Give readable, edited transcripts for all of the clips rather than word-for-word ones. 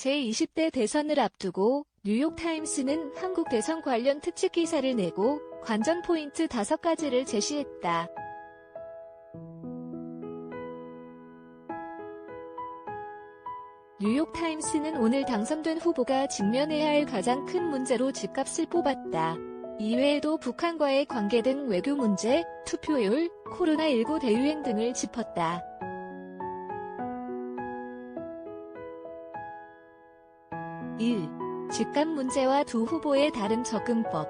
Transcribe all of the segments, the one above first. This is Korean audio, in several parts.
제20대 대선을 앞두고 뉴욕타임스는 한국 대선 관련 특집 기사를 내고 관전 포인트 5가지를 제시했다. 뉴욕타임스는 오늘 당선된 후보가 직면해야 할 가장 큰 문제로 집값을 뽑았다. 이외에도 북한과의 관계 등 외교 문제, 투표율, 코로나19 대유행 등을 짚었다. 1. 집값 문제와 두 후보의 다른 접근법.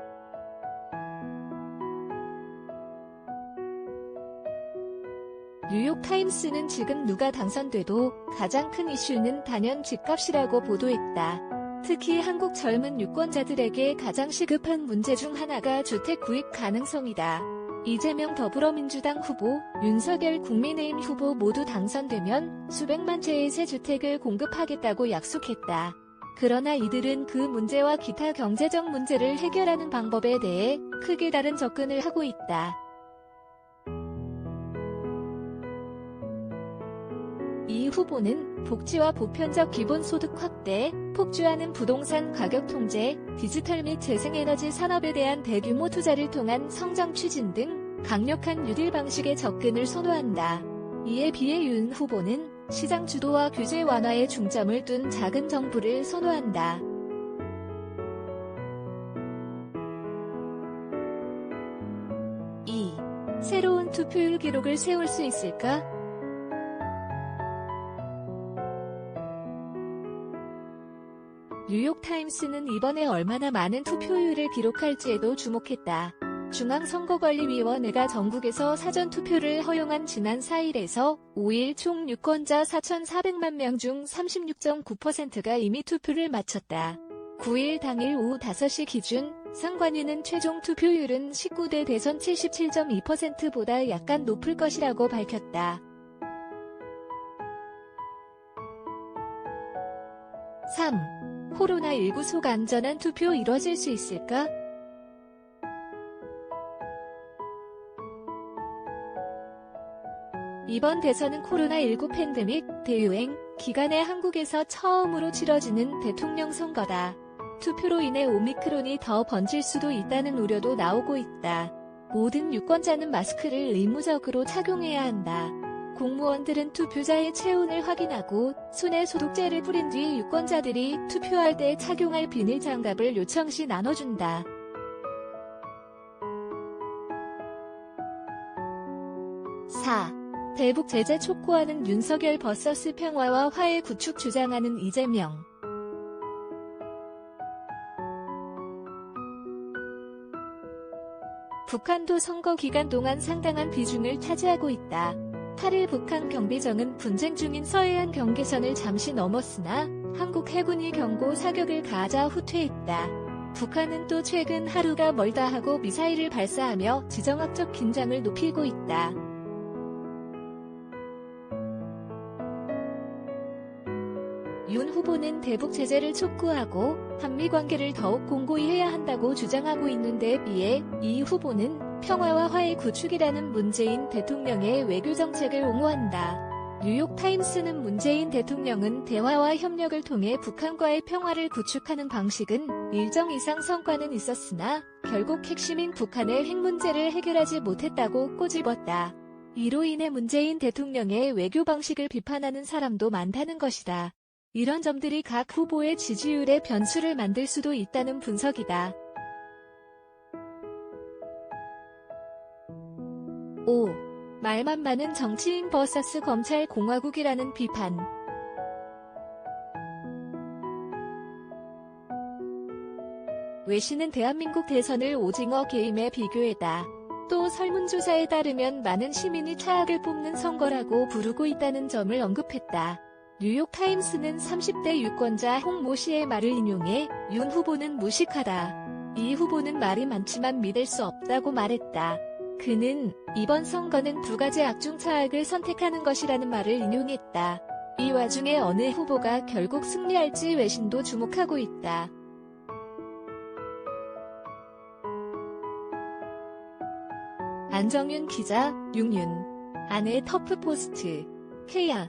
뉴욕타임스는 지금 누가 당선돼도 가장 큰 이슈는 단연 집값이라고 보도했다. 특히 한국 젊은 유권자들에게 가장 시급한 문제 중 하나가 주택 구입 가능성이다. 이재명 더불어민주당 후보, 윤석열 국민의힘 후보 모두 당선되면 수백만 채의 새 주택을 공급하겠다고 약속했다. 그러나 이들은 그 문제와 기타 경제적 문제를 해결하는 방법에 대해 크게 다른 접근을 하고 있다. 이 후보는 복지와 보편적 기본소득 확대, 폭주하는 부동산 가격 통제, 디지털 및 재생에너지 산업에 대한 대규모 투자를 통한 성장 추진 등 강력한 뉴딜 방식의 접근을 선호한다. 이에 비해 윤 후보는 시장 주도와 규제 완화에 중점을 둔 작은 정부를 선호한다. 2. 새로운 투표율 기록을 세울 수 있을까? 뉴욕타임스는 이번에 얼마나 많은 투표율을 기록할지에도 주목했다. 중앙선거관리위원회가 전국에서 사전투표를 허용한 지난 4일에서 5일 총 유권자 4,400만 명 중 36.9%가 이미 투표를 마쳤다. 9일 당일 오후 5시 기준 선관위는 최종 투표율은 19대 대선 77.2%보다 약간 높을 것이라고 밝혔다. 3. 코로나19 속 안전한 투표 이뤄질 수 있을까? 이번 대선은 코로나19 팬데믹, 대유행 기간에 한국에서 처음으로 치러지는 대통령 선거다. 투표로 인해 오미크론이 더 번질 수도 있다는 우려도 나오고 있다. 모든 유권자는 마스크를 의무적으로 착용해야 한다. 공무원들은 투표자의 체온을 확인하고 손에 소독제를 뿌린 뒤 유권자들이 투표할 때 착용할 비닐 장갑을 요청 시 나눠준다. 4. 대북 제재 촉구하는 윤석열 vs 평화와 화해 구축 주장하는 이재명. 북한도 선거 기간 동안 상당한 비중을 차지하고 있다. 8일 북한 경비정은 분쟁 중인 서해안 경계선을 잠시 넘었으나 한국 해군이 경고 사격을 가하자 후퇴했다. 북한은 또 최근 하루가 멀다 하고 미사일을 발사하며 지정학적 긴장을 높이고 있다. 윤 후보는 대북 제재를 촉구하고 한미 관계를 더욱 공고히 해야 한다고 주장하고 있는데 비해 이 후보는 평화와 화해 구축이라는 문재인 대통령의 외교 정책을 옹호한다. 뉴욕타임스는 문재인 대통령은 대화와 협력을 통해 북한과의 평화를 구축하는 방식은 일정 이상 성과는 있었으나 결국 핵심인 북한의 핵 문제를 해결하지 못했다고 꼬집었다. 이로 인해 문재인 대통령의 외교 방식을 비판하는 사람도 많다는 것이다. 이런 점들이 각 후보의 지지율에 변수를 만들 수도 있다는 분석이다. 5. 말만 많은 정치인 vs 검찰 공화국이라는 비판. 외신은 대한민국 대선을 오징어 게임에 비교했다. 또 설문조사에 따르면 많은 시민이 차악을 뽑는 선거라고 부르고 있다는 점을 언급했다. 뉴욕타임스는 30대 유권자 홍모 씨의 말을 인용해 윤 후보는 무식하다. 이 후보는 말이 많지만 믿을 수 없다고 말했다. 그는 이번 선거는 두 가지 악 중 차악을 선택하는 것이라는 말을 인용했다. 이 와중에 어느 후보가 결국 승리할지 외신도 주목하고 있다. 안정윤 기자, 윤 아내 터프포스트, K야.